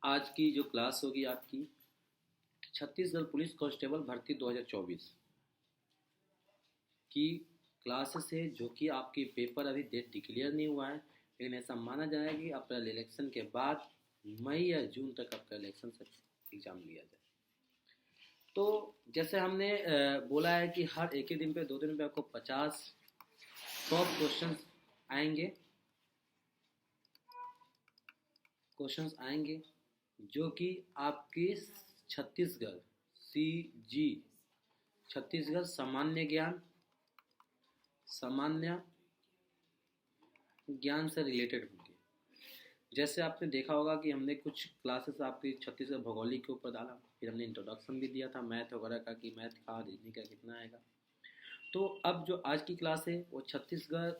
आज की जो क्लास होगी आपकी छत्तीसगढ़ पुलिस कांस्टेबल भर्ती 2024 की क्लासेस है, जो कि आपकी पेपर अभी डेट डिक्लेयर नहीं हुआ है, लेकिन ऐसा माना जाएगा कि अप्रैल इलेक्शन के बाद मई या जून तक आपका इलेक्शन एग्ज़ाम लिया जाए। तो जैसे हमने बोला है कि हर एक ही दिन पे 2 दिन पे आपको 50 टॉप क्वेश्चंस आएंगे जो कि आपकी छत्तीसगढ़ सी जी छत्तीसगढ़ सामान्य ज्ञान से रिलेटेड होंगे। जैसे आपने देखा होगा कि हमने कुछ क्लासेस आपकी छत्तीसगढ़ भौगोलिक के ऊपर डाला, फिर हमने इंट्रोडक्शन भी दिया था मैथ वगैरह का कि मैथ का रीजनिंग का कितना आएगा। तो अब जो आज की क्लास है वो छत्तीसगढ़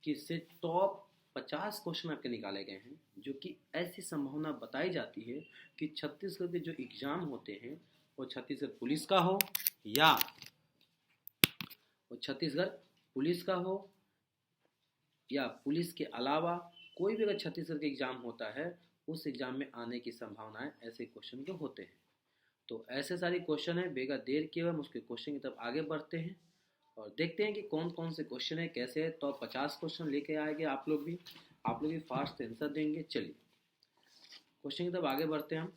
की से टॉप 50 क्वेश्चन आपके निकाले गए हैं, जो कि ऐसी संभावना बताई जाती है कि छत्तीसगढ़ के जो एग्ज़ाम होते हैं वो छत्तीसगढ़ पुलिस का हो या वो छत्तीसगढ़ पुलिस का हो या पुलिस के अलावा कोई भी अगर छत्तीसगढ़ का एग्ज़ाम होता है उस एग्ज़ाम में आने की संभावनाएं ऐसे क्वेश्चन के होते हैं। तो ऐसे सारे क्वेश्चन है, बेगा देर किए हुए हम उसके क्वेश्चन की तरफ आगे बढ़ते हैं और देखते हैं कि कौन कौन से क्वेश्चन है, कैसे है। तो 50 क्वेश्चन लेके आएंगे आप लोग भी फास्ट आंसर देंगे। चलिए क्वेश्चन की तरफ आगे बढ़ते हैं हम।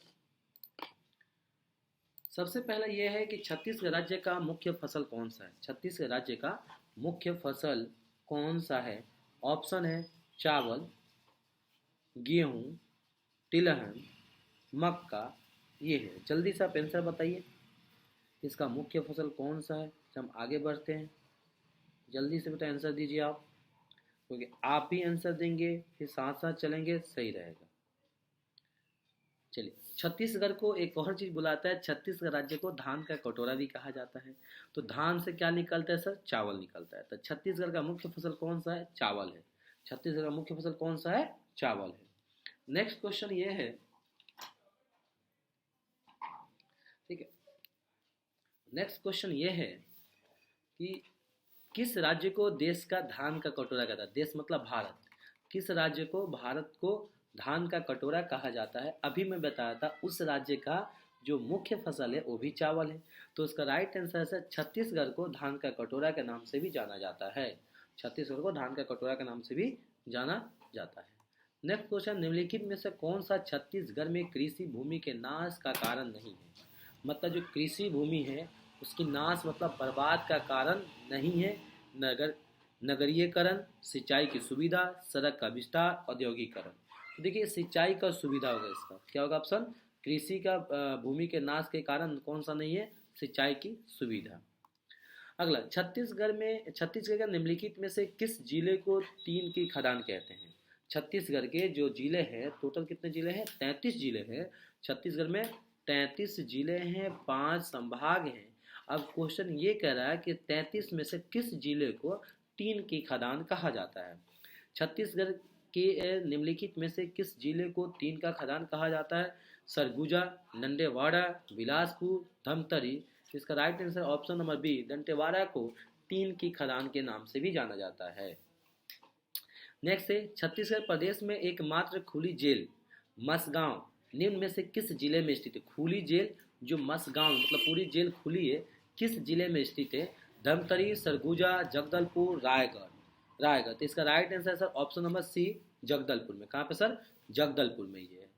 सबसे पहला यह है कि छत्तीसगढ़ राज्य का मुख्य फसल कौन सा है। छत्तीसगढ़ राज्य का मुख्य फसल कौन सा है? ऑप्शन है चावल, गेहूँ, तिलहन, मक्का। ये है, जल्दी से आप आंसर बताइए इसका मुख्य फसल कौन सा है। हम आगे बढ़ते हैं, जल्दी से बेटा आंसर दीजिए आप, क्योंकि आप ही आंसर देंगे फिर साथ साथ चलेंगे, सही रहेगा। चलिए, छत्तीसगढ़ को एक और चीज़ बुलाता है, छत्तीसगढ़ राज्य को धान का कटोरा भी कहा जाता है। तो धान से क्या निकलता है सर? चावल निकलता है। तो छत्तीसगढ़ का मुख्य फसल कौन सा है? चावल है। छत्तीसगढ़ का मुख्य फसल कौन सा है? चावल है। नेक्स्ट क्वेश्चन ये है, ठीक है, नेक्स्ट क्वेश्चन ये है कि किस राज्य को देश का धान का कटोरा कहता है? देश मतलब भारत। किस राज्य को भारत को धान का कटोरा कहा जाता है? अभी मैं बताया था उस राज्य का जो मुख्य फसल है वो भी चावल है। तो उसका राइट आंसर है छत्तीसगढ़ को धान का कटोरा के नाम से भी जाना जाता है। छत्तीसगढ़ को धान का कटोरा के नाम से भी जाना जाता है। नेक्स्ट क्वेश्चन, निम्नलिखित में से कौन सा छत्तीसगढ़ में कृषि भूमि के नाश का कारण नहीं है? मतलब जो कृषि भूमि है उसकी नाश मतलब बर्बाद का कारण नहीं है। नगरीयकरण, सिंचाई की सुविधा, सड़क का विस्तार, औद्योगिकरण। तो देखिए सिंचाई का सुविधा होगा, इसका क्या होगा ऑप्शन? कृषि का भूमि के नाश के कारण कौन सा नहीं है? सिंचाई की सुविधा। अगला, छत्तीसगढ़ के निम्नलिखित में से किस जिले को टीन की खदान कहते हैं? छत्तीसगढ़ के जो जिले हैं, टोटल कितने जिले हैं? 33 जिले हैं छत्तीसगढ़ में। 33 जिले हैं, 5 संभाग हैं। अब क्वेश्चन ये कह रहा है कि 33 में से किस जिले को टीन की खदान कहा जाता है? छत्तीसगढ़ के निम्नलिखित में से किस जिले को टीन का खदान कहा जाता है? सरगुजा, दंतेवाड़ा, बिलासपुर, धमतरी। इसका right answer option number B, Dantewada को टीन की खदान के नाम से भी जाना जाता है। नेक्स्ट है, छत्तीसगढ़ प्रदेश में एकमात्र खुली जेल मसगांव निम्न में से किस जिले में स्थित है? खुली जेल जो मसगांव मतलब पूरी जेल खुली है, किस जिले में स्थित है? धमतरी, सरगुजा, जगदलपुर, रायगढ़। तो इसका राइट आंसर है sir option number C, Jagdalpur में। कहाँ पे सर? जगदलपुर में ये है।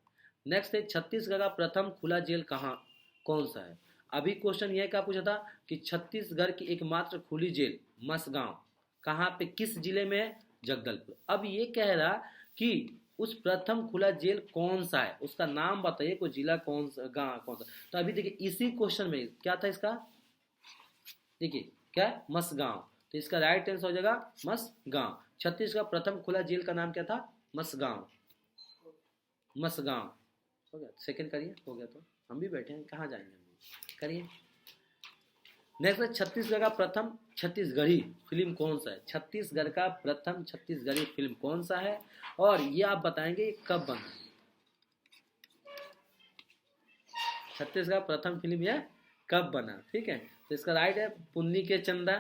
नेक्स्ट है, छत्तीसगढ़ का प्रथम खुला जेल कौन सा है? अभी क्वेश्चन यह क्या पूछा था कि छत्तीसगढ़ की एकमात्र खुली जेल मसगांव कहाँ पे, किस जिले में है? जगदलपुर। अब ये कह रहा कि उस प्रथम खुला जेल कौन सा है, उसका नाम बताइए, कोई जिला कौन सा, गांव कौन सा। तो अभी देखिए इसी क्वेश्चन में क्या था इसका, देखिए क्या, मसगांव। तो इसका राइट आंसर हो जाएगा मसगांव। छत्तीसगढ़ का प्रथम खुला जेल का नाम क्या था? मसगांव। हो गया, सेकंड करिए, हो गया। तो हम भी बैठे हैं, कहाँ जाएंगे हम, करिए। नेक्स्ट है, छत्तीसगढ़ का प्रथम छत्तीसगढ़ी फिल्म कौन सा है? छत्तीसगढ़ का प्रथम छत्तीसगढ़ी फिल्म कौन सा है और ये आप बताएंगे कब बना? छत्तीसगढ़ प्रथम फिल्म यह कब बना? ठीक है, तो इसका राइट है पुन्नी के चंदा,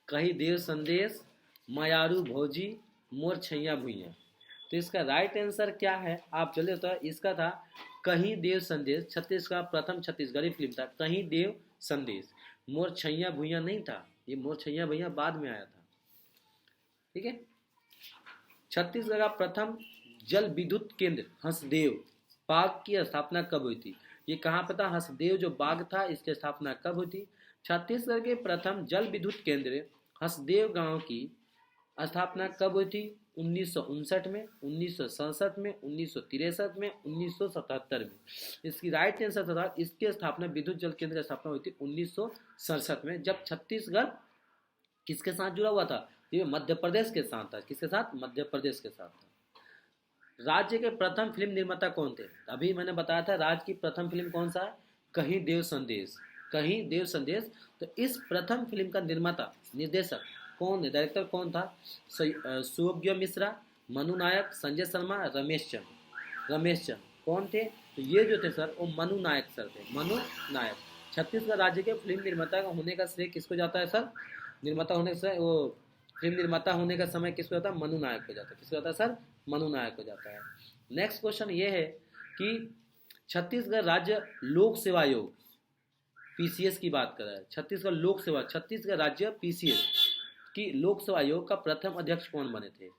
कही देव संदेश, मयारू भौजी, मोर छैया भुइया। तो इसका राइट आंसर क्या है आप जल्दी बताओ। इसका था कहीं देव संदेश। छत्तीसगढ़ का प्रथम छत्तीसगढ़ी फिल्म था कहीं देव संदेश। मोर छैया भुइया नहीं था, ये मोर छैया भुइया बाद में आया था। ठीक है। छत्तीसगढ़ का प्रथम जल विद्युत केंद्र हंसदेव बाग की स्थापना कब हुई थी? ये कहाँ पे था? हंसदेव जो बाग था इसकी स्थापना कब हुई थी? छत्तीसगढ़ के प्रथम जल विद्युत केंद्र हंसदेव गांव की स्थापना कब हुई थी? 1959 में, 1967 में, 1963 में, 1977 में। इसकी राइट आंसर था इसकी स्थापना विद्युत जल केंद्र की स्थापना हुई थी 1967 में, जब छत्तीसगढ़ किसके साथ जुड़ा हुआ था? ये मध्य प्रदेश के साथ था। किसके साथ? मध्य प्रदेश के साथ था। राज्य के प्रथम फिल्म निर्माता कौन थे? अभी मैंने बताया था राज्य की प्रथम फिल्म कौन सा है? कहीं देव संदेश। कहीं देव संदेश। तो इस प्रथम फिल्म का निर्माता निर्देशक कौन है? डायरेक्टर कौन था? सुयोग्य मिश्रा, मनु नायक, संजय शर्मा, रमेश चंद कौन थे? तो ये जो थे सर वो मनु नायक सर थे। मनु नायक। छत्तीसगढ़ राज्य के फिल्म निर्माता होने का श्रेय किसको जाता है सर? निर्माता होने से वो फिल्म निर्माता होने का समय किसको जाता है? मनु नायक को जाता है। किसको जाता है सर? मनु नायक हो जाता है। नेक्स्ट क्वेश्चन ये है कि छत्तीसगढ़ राज्य लोक सेवा आयोग पीसीएस की बात कर रहा है। छत्तीसगढ़ राज्य पीसीएस की लोक सेवा आयोग का प्रथम अध्यक्ष कौन बने थे?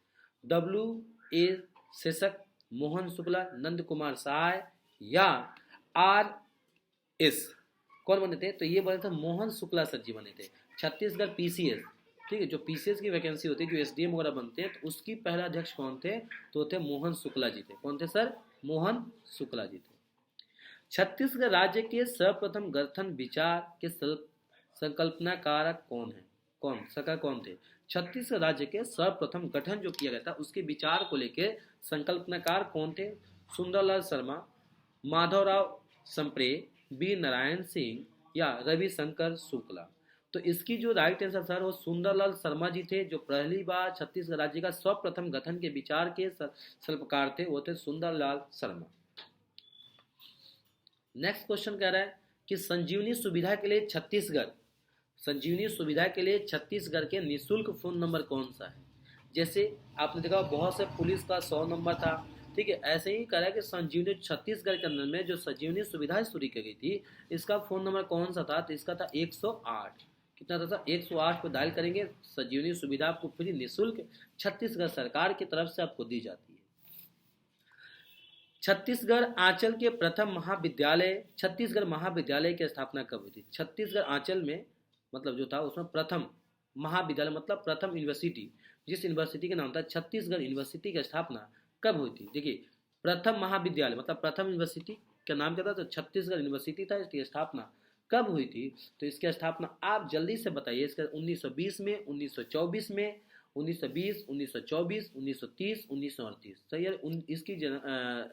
WA शेषक, मोहन शुक्ला, नंद कुमार सहाय या RS कौन बने थे? तो ये बने थे मोहन शुक्ला सर जी बने थे। छत्तीसगढ़ पीसीएस, ठीक है, जो पीसीएस की वैकेंसी होती है, जो एसडीएम वगैरह बनते हैं, तो उसकी पहला अध्यक्ष कौन थे? तो थे मोहन शुक्ला जी थे। कौन थे सर? मोहन शुक्ला जी थे। छत्तीसगढ़ राज्य के सर्वप्रथम गठन विचार के संकल्पना कारक कौन है? कौन थे? छत्तीसगढ़ राज्य के सर्वप्रथम गठन जो किया गया था उसके विचार को लेकर संकल्पनाकार कौन थे? सुंदरलाल शर्मा, माधवराव संप्रे, बी नारायण सिंह या रविशंकर शुक्ला। तो इसकी जो राइट आंसर सर वो सुंदरलाल शर्मा जी थे, जो पहली बार छत्तीसगढ़ राज्य का सर्वप्रथम गठन के विचार के शिल्पकार थे, वो थे सुंदरलाल शर्मा। नेक्स्ट क्वेश्चन कह रहा है कि संजीवनी सुविधा के लिए छत्तीसगढ़ के निःशुल्क फोन नंबर कौन सा है? जैसे आपने देखा बहुत से पुलिस का 100 नंबर था, ठीक है, ऐसे ही करा कि संजीवनी छत्तीसगढ़ के अंदर में जो संजीवनी सुविधा शुरू की गई थी इसका फोन नंबर कौन सा था? तो इसका था 108। कितना था? 108 को डायल करेंगे, संजीवनी सुविधा आपको फ्री निःशुल्क छत्तीसगढ़ सरकार की तरफ से आपको दी जाती है। छत्तीसगढ़ आंचल के प्रथम महाविद्यालय, छत्तीसगढ़ महाविद्यालय की स्थापना कब हुई थी? छत्तीसगढ़ आंचल में मतलब जो था उसमें प्रथम महाविद्यालय मतलब प्रथम यूनिवर्सिटी, जिस यूनिवर्सिटी का नाम था छत्तीसगढ़ यूनिवर्सिटी की स्थापना कब हुई थी? देखिए प्रथम महाविद्यालय मतलब प्रथम यूनिवर्सिटी का नाम क्या था? तो छत्तीसगढ़ यूनिवर्सिटी था। इसकी स्थापना कब हुई थी? तो इसकी स्थापना आप जल्दी से बताइए। इसका 1920 में, 1924 में, 1920, 1924, 1930, 1938। सही है। इसकी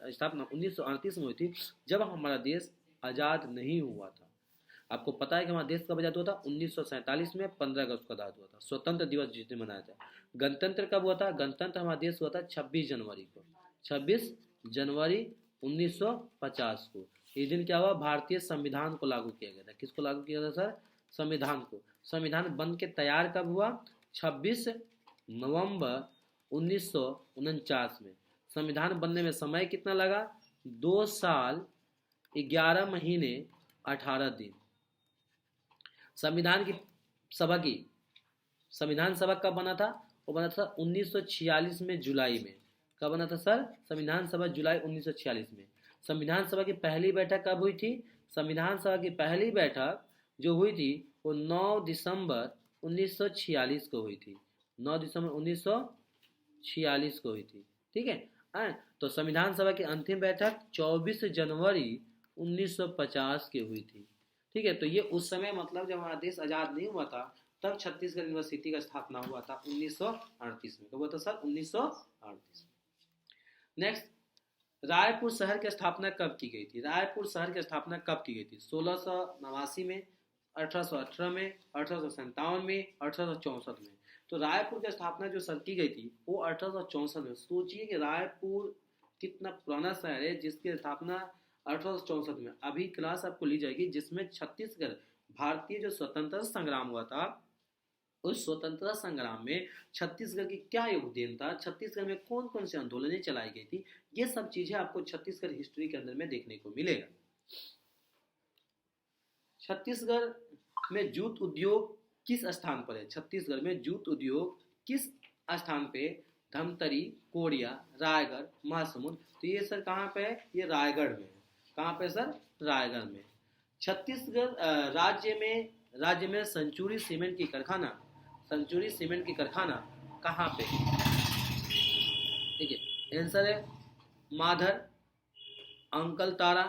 स्थापना 1938 में हुई थी, जब हमारा देश आज़ाद नहीं हुआ था। आपको पता है कि हमारा देश कब आज़ाद हुआ था? 1947 में 15 अगस्त को आज़ाद हुआ था। स्वतंत्र दिवस जिस दिन मनाया था। गणतंत्र कब हुआ था? गणतंत्र हमारा देश हुआ था 26 जनवरी को। 26 जनवरी 1950 को। इस दिन क्या हुआ? भारतीय संविधान को लागू किया गया था। किसको लागू किया था सर? संविधान को। संविधान बन के तैयार कब हुआ? 26 नवंबर 1949 में। संविधान बनने में समय कितना लगा? 2 साल 11 महीने 18 दिन। संविधान सभा कब बना था? वो बना था 1946 में जुलाई में। कब बना था सर? संविधान सभा जुलाई 1946 में। संविधान सभा की पहली बैठक कब हुई थी? संविधान सभा की पहली बैठक जो हुई थी वो 9 दिसंबर 1946 को हुई थी। 9 दिसंबर 1946 को हुई थी। ठीक है। तो संविधान सभा की अंतिम बैठक 24 जनवरी 1950 की हुई थी। ठीक है। तो ये उस समय मतलब जब हमारा देश आज़ाद नहीं हुआ था तब छत्तीसगढ़ यूनिवर्सिटी का स्थापना हुआ था 1938 में। तो वो था सर 1938। नेक्स्ट, रायपुर शहर की स्थापना कब की गई थी? रायपुर शहर की स्थापना कब की गई थी? 1689 में, 1818 में, 1857 में, 1864 में। तो रायपुर की स्थापना जो सर की गई थी वो 1864 में। सोचिए कि रायपुर कितना पुराना शहर है जिसकी स्थापना 1864 में। अभी क्लास आपको ली जाएगी जिसमें छत्तीसगढ़ भारतीय जो स्वतंत्रता संग्राम हुआ था उस स्वतंत्रता संग्राम में छत्तीसगढ़ की क्या योगदान था, छत्तीसगढ़ में कौन कौन से आंदोलनें चलाई गई थी, ये सब चीजें आपको छत्तीसगढ़ हिस्ट्री के अंदर में देखने को मिलेगा। छत्तीसगढ़ में जूट उद्योग किस स्थान पर है, छत्तीसगढ़ में जूट उद्योग किस स्थान पे, धमतरी, कोरिया, रायगढ़, महासमुंद। तो ये सर कहाँ पे है, ये रायगढ़ में है। कहाँ पे सर, रायगढ़ में। छत्तीसगढ़ राज्य में सेंचुरी सीमेंट की कारखाना, सेंचुरी सीमेंट की कारखाना कहाँ पे, ठीक है। आंसर है माधर, अंकल तारा,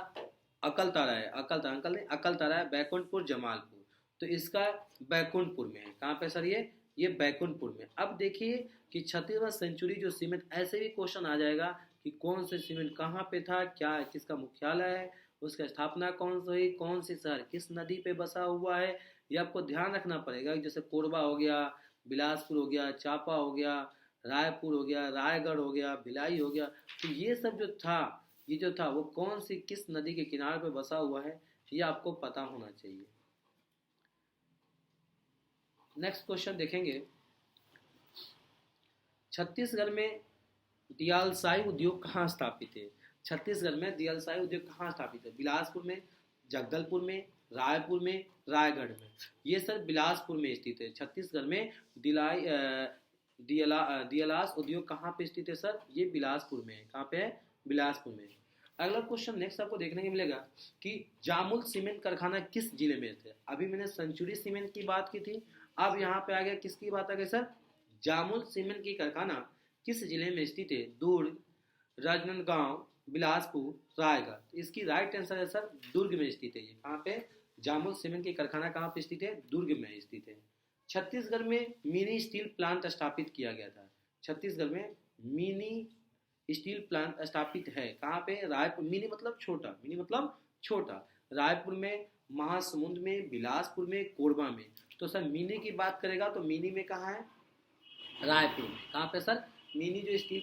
अकल तारा है, अकल तारा, अंकल नहीं, अकल तारा है, बैकुंठपुर, जमालपुर। तो इसका बैकुंठपुर में है। कहाँ पे सर, ये बैकुंठपुर में। अब देखिए कि छत्तीसगढ़ सेंचुरी जो सीमेंट, ऐसे भी क्वेश्चन आ जाएगा कि कौन से सीमेंट कहाँ पे था, क्या किसका मुख्यालय है, उसका स्थापना कौन सी हुई, कौन सी शहर किस नदी पे बसा हुआ है, ये आपको ध्यान रखना पड़ेगा। जैसे कोरबा हो गया, बिलासपुर हो गया, चांपा हो गया, रायपुर हो गया, रायगढ़ हो गया, भिलाई हो गया। तो ये सब जो था, ये जो था वो कौन सी किस नदी के किनारे पे बसा हुआ है, ये आपको पता होना चाहिए। नेक्स्ट क्वेश्चन देखेंगे, छत्तीसगढ़ में दियालसाई उद्योग कहाँ स्थापित है, छत्तीसगढ़ में दियालसाई उद्योग कहाँ स्थापित है, बिलासपुर में, जगदलपुर में, रायपुर में, रायगढ़ में। ये सर बिलासपुर में स्थित है। छत्तीसगढ़ में दियालास उद्योग कहाँ पे स्थित है सर, ये बिलासपुर में है। कहाँ पे है, बिलासपुर में। अगला क्वेश्चन नेक्स्ट आपको देखने को मिलेगा कि जामुल सीमेंट कारखाना किस जिले में थे। अभी मैंने सेंचुरी सीमेंट की बात की थी, अब यहाँ पे आ गया किसकी बात आ गई सर, जामुल सीमेंट की कारखाना किस जिले में स्थित है, दुर्ग, राजनांदगांव, बिलासपुर, रायगढ़। इसकी राइट आंसर है सर दुर्ग में स्थित है। ये कहाँ पे, जामुल सीमेंट की कारखाना कहाँ पे स्थित है, दुर्ग में स्थित है। छत्तीसगढ़ में मिनी स्टील प्लांट स्थापित किया गया था, छत्तीसगढ़ में मिनी स्टील प्लांट स्थापित है। कहाँ पे, रायपुर, मिनी मतलब छोटा, मिनी मतलब छोटा, रायपुर में, महासमुंद में, बिलासपुर में, कोरबा में। तो सर मिनी की बात करेगा तो मिनी में कहाँ है, रायपुर में। कहाँ पे सर, मिनी जो स्टील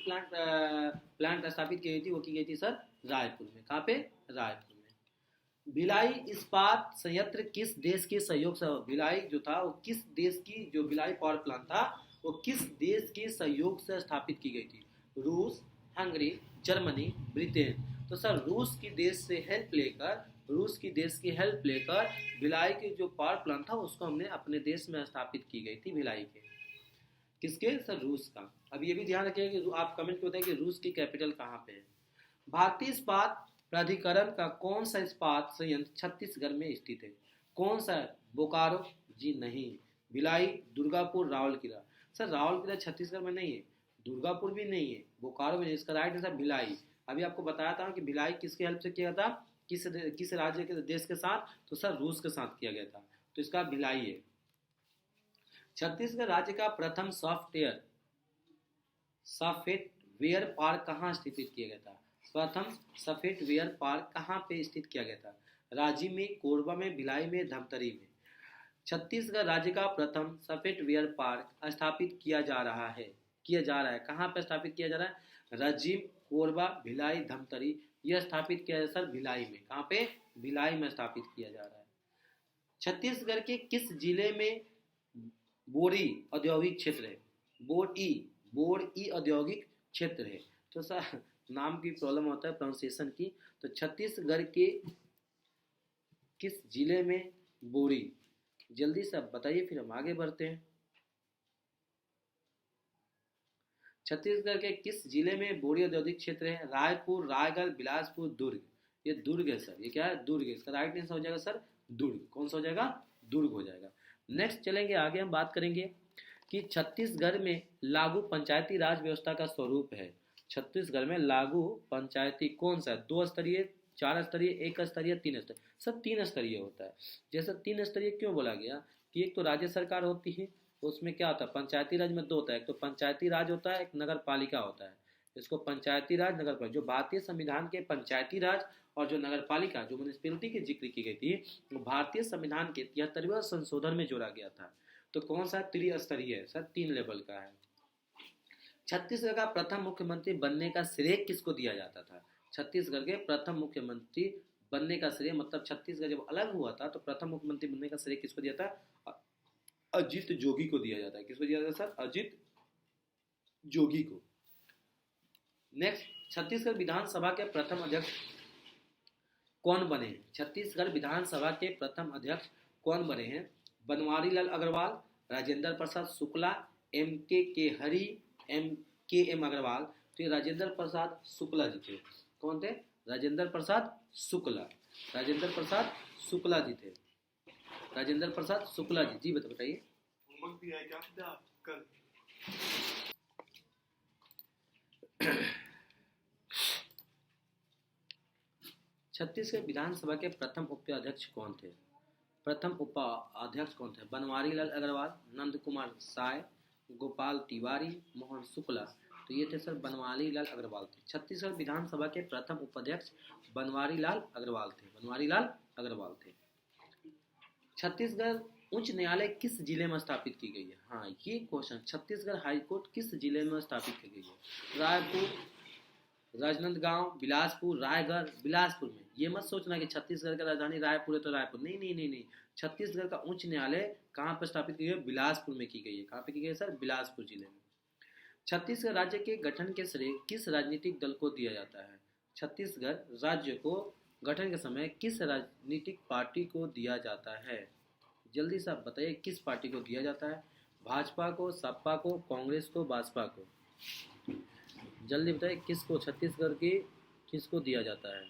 प्लांट स्थापित की गई थी वो की गई थी सर रायपुर में। कहाँ पे, रायपुर में। भिलाई इस्पात संयंत्र किस देश के सहयोग से, भिलाई जो था वो किस देश की, जो भिलाई पावर प्लांट था वो किस देश के सहयोग से स्थापित की गई थी, रूस, हंगरी, जर्मनी, ब्रिटेन। तो सर रूस की देश से हेल्प लेकर, रूस की देश की हेल्प लेकर भिलाई के जो पावर प्लांट था उसको हमने अपने देश में स्थापित की गई थी, भिलाई के। किसके सर, रूस का। अब ये भी ध्यान रखिएगा कि आप कमेंट में बताएं कि रूस की कैपिटल कहाँ पे है। भारतीय इस्पात प्राधिकरण का कौन सा इस्पात संयंत्र छत्तीसगढ़ में स्थित है, कौन सा, बोकारो, जी नहीं, भिलाई, दुर्गापुर, रावलकिला। सर रावलकिला छत्तीसगढ़ में नहीं है, दुर्गापुर भी नहीं है, बोकारो भी नहीं, इसका राइट आंसर भिलाई। अभी आपको बताया था कि भिलाई किसके हेल्प से किया था, किस राज्य के देश के साथ, तो सर रूस के साथ किया गया था। तो इसका भिलाई है। छत्तीसगढ़ राज्य का प्रथम सॉफ्टवेयर पार्क कहाँ स्थापित किया गया था, प्रथम सॉफ्टवेयर पार्क कहाँ पे स्थित किया गया था, रांची में, कोरबा में, भिलाई में, धमतरी में। छत्तीसगढ़ राज्य का प्रथम सॉफ्टवेयर पार्क स्थापित किया जा रहा है, कहाँ पे स्थापित किया जा रहा है, राजिम, कोरबा, भिलाई, धमतरी। यह स्थापित किया सर भिलाई में। कहाँ पे, भिलाई में स्थापित किया जा रहा है। छत्तीसगढ़ के किस जिले में बोरी औद्योगिक क्षेत्र है, बोर्ड ई औद्योगिक क्षेत्र है। तो सर नाम की प्रॉब्लम होता है प्रोनाउंसिएशन की। तो छत्तीसगढ़ के किस जिले में बोरी, जल्दी से आप बताइए फिर हम आगे बढ़ते हैं। छत्तीसगढ़ के किस जिले में बोरी औद्योगिक क्षेत्र है, रायपुर, रायगढ़, बिलासपुर, दुर्ग। ये दुर्ग है सर, ये क्या है, दुर्ग है। इसका राइट आंसर हो जाएगा सर दुर्ग। कौन सा हो जाएगा, दुर्ग हो जाएगा। नेक्स्ट चलेंगे आगे, हम बात करेंगे कि छत्तीसगढ़ में लागू पंचायती राज व्यवस्था का स्वरूप है। छत्तीसगढ़ में लागू पंचायती कौन सा है, 2 स्तरीय, 4 स्तरीय, 1 स्तरीय, 3 स्तरीय। सब 3 स्तरीय होता है। जैसे 3 स्तरीय क्यों बोला गया कि एक तो राज्य सरकार होती है, उसमें क्या होता है, पंचायती राज में 2 होता है, एक तो पंचायती राज होता है, एक नगर पालिका होता है। इसको पंचायती राज, नगर पालिका, जो भारतीय संविधान के पंचायती राज और जो नगर पालिका, जो म्यूनिसिपैलिटी की जिक्र की गई थी, वो भारतीय संविधान के 73वें संशोधन में जोड़ा गया था। तो कौन सा त्रिस्तरीय है सर, 3 लेवल का है। छत्तीसगढ़ का प्रथम मुख्यमंत्री बनने का श्रेय किसको दिया जाता था, छत्तीसगढ़ के प्रथम मुख्यमंत्री बनने का श्रेय, मतलब छत्तीसगढ़ जब अलग हुआ था तो प्रथम मुख्यमंत्री बनने का श्रेय किसको दिया था, अजित जोगी को दिया जाता है। किसको दिया जाता है सर? अजित जोगी को। नेक्स्ट, छत्तीसगढ़ विधानसभा के प्रथम अध्यक्ष कौन बने हैं? छत्तीसगढ़ विधानसभा के प्रथम अध्यक्ष कौन बने हैं? बनवारी लाल अग्रवाल, राजेंद्र प्रसाद शुक्ला, के हरि, एम अग्रवाल। तो ये राजेंद्र प्रसाद शुक्ला जी थे। कौन थे? राजेंद्र प्रसाद शुक्ला। राजेंद्र प्रसाद शुक्ला जी थे। राजेंद्र प्रसाद शुक्ला जी। जी बताइए। होमवर्क भी है क्या कल? छत्तीसगढ़ विधानसभा के प्रथम उपाध्यक्ष कौन थे? प्रथम उपाध्यक्ष कौन थे? बनवारी लाल अग्रवाल, नंद कुमार साय, गोपाल तिवारी, मोहन शुक्ला। तो ये थे सर बनवारी लाल अग्रवाल थे। छत्तीसगढ़ विधानसभा के प्रथम उपाध्यक्ष बनवारी लाल अग्रवाल थे। बनवारी लाल अग्रवाल थे। छत्तीसगढ़ उच्च न्यायालय किस जिले में स्थापित की गई है? हाँ, ये क्वेश्चन, छत्तीसगढ़ हाईकोर्ट किस जिले में स्थापित की गई है? रायपुर, राजनांदगांव, बिलासपुर, रायगढ़। बिलासपुर में। ये मत सोचना कि छत्तीसगढ़ का राजधानी रायपुर है तो रायपुर, नहीं नहीं नहीं नहीं। छत्तीसगढ़ का उच्च न्यायालय कहाँ पर स्थापित की गई है? बिलासपुर में की गई है। कहाँ पे की गई है सर? बिलासपुर जिले में। छत्तीसगढ़ राज्य के गठन के श्रेय किस राजनीतिक दल को दिया जाता है? छत्तीसगढ़ राज्य को गठन के समय किस राजनीतिक पार्टी को दिया जाता है? जल्दी से आप बताइए, किस पार्टी को दिया जाता है? भाजपा को, सपा को, कांग्रेस को, बासपा को? जल्दी बताइए, किसको छत्तीसगढ़ की किसको दिया जाता है?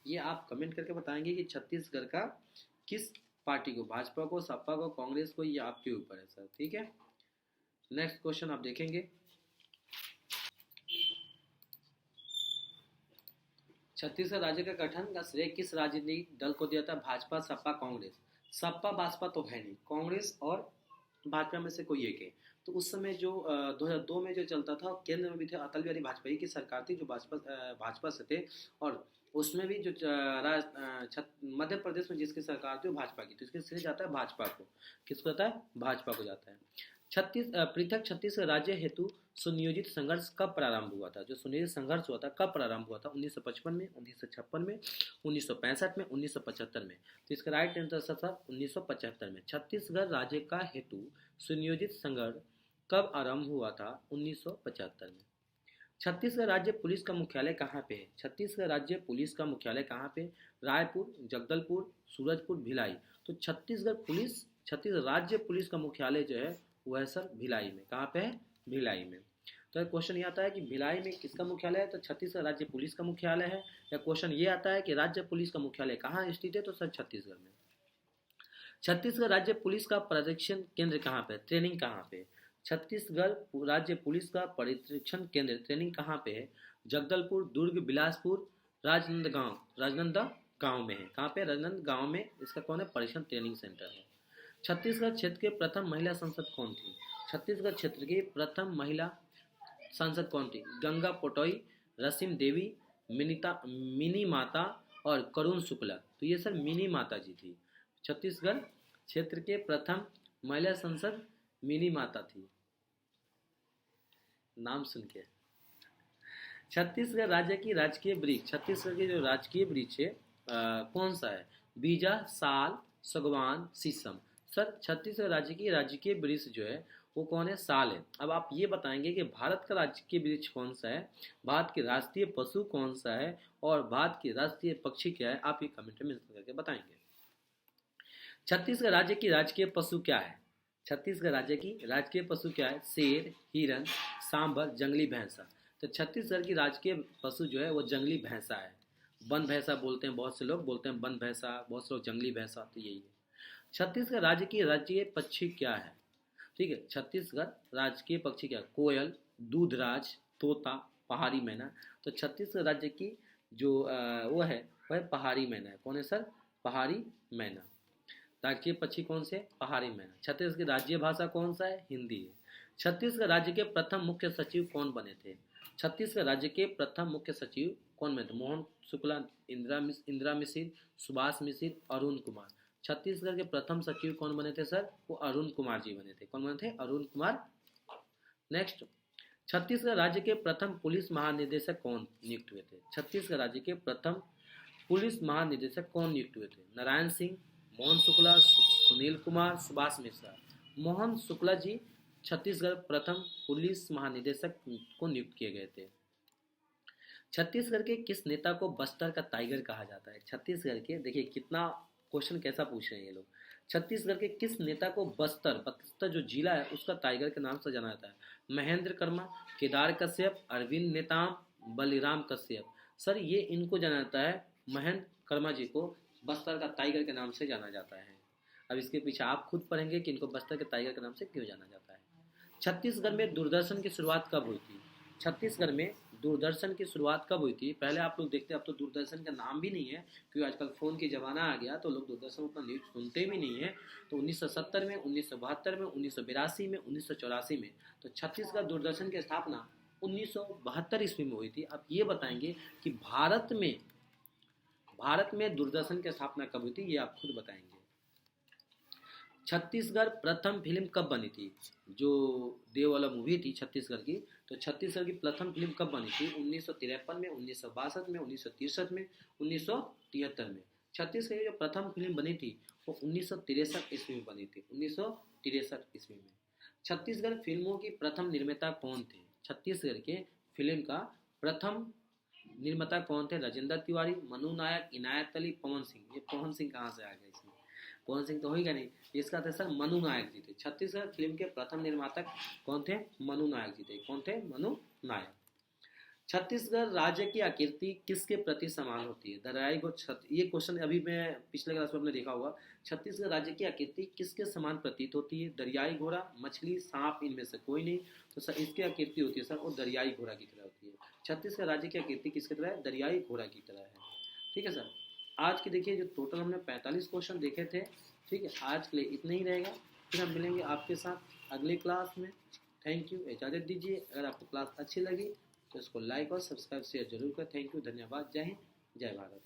ये आप कमेंट करके बताएंगे कि छत्तीसगढ़ का किस पार्टी को, भाजपा को, सपा को, कांग्रेस को, ये आपके ऊपर है सर। ठीक है। नेक्स्ट क्वेश्चन आप देखेंगे। छत्तीसगढ़ राज्य का गठन का श्रेय किस राजनीतिक दल को दिया था? भाजपा, सपा, कांग्रेस। सपा बासपा तो है नहीं, कांग्रेस और भाजपा में से कोई एक है। तो उस समय जो 2002 में जो चलता था, केंद्र में भी थे, अटल बिहारी वाजपेयी की सरकार थी जो भाजपा से थे। और उसमें भी जो मध्य प्रदेश में जिसकी सरकार थी वो भाजपा की, तो इसके श्रेय जाता है भाजपा को। किसको जाता है? भाजपा को जाता है। पृथक छत्तीसगढ़ राज्य हेतु सुनियोजित संघर्ष कब प्रारंभ हुआ था? जो सुनियोजित संघर्ष हुआ था कब प्रारंभ हुआ था? 1955 में, 1956 में, 1965 में, 1975 में। तो इसका राइट आंसर था 1975 में। छत्तीसगढ़ राज्य का हेतु सुनियोजित संघर्ष कब आरंभ हुआ था? 1975 में। छत्तीसगढ़ राज्य पुलिस का मुख्यालय कहाँ पे है? छत्तीसगढ़ राज्य पुलिस का मुख्यालय कहाँ पे? रायपुर, जगदलपुर, सूरजपुर, भिलाई। तो छत्तीसगढ़ राज्य पुलिस का मुख्यालय जो है वो है सर भिलाई में। कहाँ पे है? भिलाई में। तो क्वेश्चन ये आता है कि भिलाई में किसका मुख्यालय है? तो छत्तीसगढ़ राज्य पुलिस का मुख्यालय है। या क्वेश्चन ये आता है कि राज्य पुलिस का मुख्यालय कहाँ स्थित है? तो सर छत्तीसगढ़ में। छत्तीसगढ़ राज्य पुलिस का प्रशिक्षण केंद्र कहाँ पे? ट्रेनिंग कहाँ पे? छत्तीसगढ़ राज्य पुलिस का प्रशिक्षण केंद्र ट्रेनिंग कहाँ पे है? जगदलपुर, दुर्ग, बिलासपुर, राजनांदगांव में है। कहाँ पे? राजनांदगांव में इसका कौन है? प्रशिक्षण ट्रेनिंग सेंटर है। छत्तीसगढ़ क्षेत्र के प्रथम महिला सांसद कौन थी? छत्तीसगढ़ क्षेत्र की प्रथम महिला सांसद कौन थी? गंगा पोटोई, रसीम देवी, मिनी माता और करुण शुक्ला। तो ये सर मिनी माता जी थी। छत्तीसगढ़ क्षेत्र के प्रथम महिला सांसद मिनी माता थी, नाम सुन के। छत्तीसगढ़ राज्य की राजकीय वृक्ष, छत्तीसगढ़ की जो राजकीय वृक्ष है कौन सा है? बीजा, साल, सागवान, शीशम। सर छत्तीसगढ़ राज्य की राजकीय वृक्ष जो है वो कौन है? साल है। अब आप ये बताएंगे कि भारत का राजकीय वृक्ष कौन सा है, भारत के राष्ट्रीय पशु कौन सा है और भारत के राष्ट्रीय पक्षी क्या है, आप ये कमेंट में करके बताएंगे। छत्तीसगढ़ राज्य की राजकीय पशु क्या है? छत्तीसगढ़ राज्य की राजकीय पशु क्या है? शेर, हिरन, सांभर, जंगली भैंसा। तो छत्तीसगढ़ की राजकीय पशु जो है वो जंगली भैंसा है। वन भैंसा बोलते हैं, बहुत से लोग बोलते हैं वन भैंसा, बहुत से लोग जंगली भैंसा, तो यही है। छत्तीसगढ़ राज्य की राजकीय पक्षी क्या है? ठीक है, छत्तीसगढ़ राजकीय पक्षी क्या है? कोयल, दूधराज, तोता, पहाड़ी मैना। तो छत्तीसगढ़ राज्य की जो वो है वह पहाड़ी मैना है। कौन है सर? पहाड़ी मैना। राजकीय पक्षी कौन से? पहाड़ी मैना। छत्तीसगढ़ की राज्य भाषा कौन सा है? हिंदी है। छत्तीसगढ़ राज्य के प्रथम मुख्य सचिव कौन बने थे? छत्तीसगढ़ राज्य के प्रथम मुख्य सचिव कौन बने थे? मोहन शुक्ला, इंदिरा मिसिर, सुभाष मिसिर, अरुण कुमार। छत्तीसगढ़ के प्रथम सचिव कौन बने थे सर? वो अरुण कुमार जी बने थे। कौन बने थे? अरुण कुमार। नेक्स्ट, छत्तीसगढ़ राज्य के प्रथम पुलिस महानिदेशक कौन नियुक्त हुए थे? छत्तीसगढ़ राज्य के प्रथम पुलिस महानिदेशक कौन नियुक्त हुए थे? नारायण सिंह, मोहन शुक्ला, सुनील कुमार, सुभाष मिश्रा। मोहन शुक्ला जी छत्तीसगढ़ प्रथम पुलिस महानिदेशक को नियुक्त किए गए थे। छत्तीसगढ़ के किस नेता को बस्तर का टाइगर कहा जाता है? छत्तीसगढ़ के, देखिए कितना क्वेश्चन कैसा पूछ रहे हैं ये लोग। छत्तीसगढ़ के किस नेता को बस्तर बस्तर जो जिला है उसका टाइगर के नाम से जाना जाता है? महेंद्र कर्मा, केदार कश्यप, अरविंद नेताम, बलिराम कश्यप। सर ये इनको जाना जाता है, महेंद्र कर्मा जी को बस्तर का टाइगर के नाम से जाना जाता है। अब इसके पीछे आप खुद पढ़ेंगे कि इनको बस्तर के टाइगर के नाम से क्यों जाना जाता है। छत्तीसगढ़ में दूरदर्शन की शुरुआत कब हुई थी? छत्तीसगढ़ में दूरदर्शन की शुरुआत कब हुई थी? पहले आप लोग देखते, अब तो दूरदर्शन का नाम भी नहीं है क्योंकि आजकल फ़ोन की ज़माना आ गया तो लोग दूरदर्शन उतना न्यूज़ सुनते भी नहीं है। तो 1970 में, 1972 में, 1982 में, 1984 में। तो छत्तीसगढ़ दूरदर्शन की स्थापना 1972 ईस्वी में हुई थी। अब ये बताएंगे कि भारत में दूरदर्शन की स्थापना कब हुई थी, ये आप खुद बताएंगे। छत्तीसगढ़ प्रथम फिल्म कब बनी थी? जो देव वाला मूवी थी छत्तीसगढ़ की, तो छत्तीसगढ़ की प्रथम फिल्म कब बनी थी? 1953 में, 1962 में, 1963 में, 1973 में। छत्तीसगढ़ की जो प्रथम फिल्म बनी थी वो 1963 ईस्वी में बनी थी। 1963 ईस्वी में। छत्तीसगढ़ फिल्मों की प्रथम निर्माता कौन थे? छत्तीसगढ़ के फिल्म का प्रथम निर्माता कौन थे? राजेंद्र तिवारी, मनु नायक, इनायत अली, पवन सिंह। ये पवन सिंह कहाँ से आ गए इसमें? पवन सिंह तो होगा नहीं। इसका था सर मनु नायक जी थे। छत्तीसगढ़ फिल्म के प्रथम निर्माता कौन थे? मनु नायक जी थे। कौन थे? मनु नायक। छत्तीसगढ़ राज्य की आकृति किसके प्रति समान होती है? दरियाई घोड़ा। ये क्वेश्चन अभी मैं पिछले क्लास में आपने देखा होगा। छत्तीसगढ़ राज्य की आकृति किसके समान प्रतीत होती है? दरियाई घोड़ा, मछली, सांप, इनमें से कोई नहीं। तो सर इसकी आकृति होती है सर वो दरियाई घोड़ा की तरह होती है। छत्तीसगढ़ राज्य की आकृति किसकी तरह है? दरियाई घोड़ा की तरह है। ठीक है सर। आज के देखिए जो टोटल हमने 45 क्वेश्चन देखे थे। ठीक है, आज के लिए इतना ही रहेगा। फिर हम मिलेंगे आपके साथ अगले क्लास में। थैंक यू, इजाज़त दीजिए। अगर आपको क्लास अच्छी लगी तो इसको लाइक और सब्सक्राइब शेयर जरूर करें। थैंक यू, धन्यवाद। जय हिंद, जय भारत।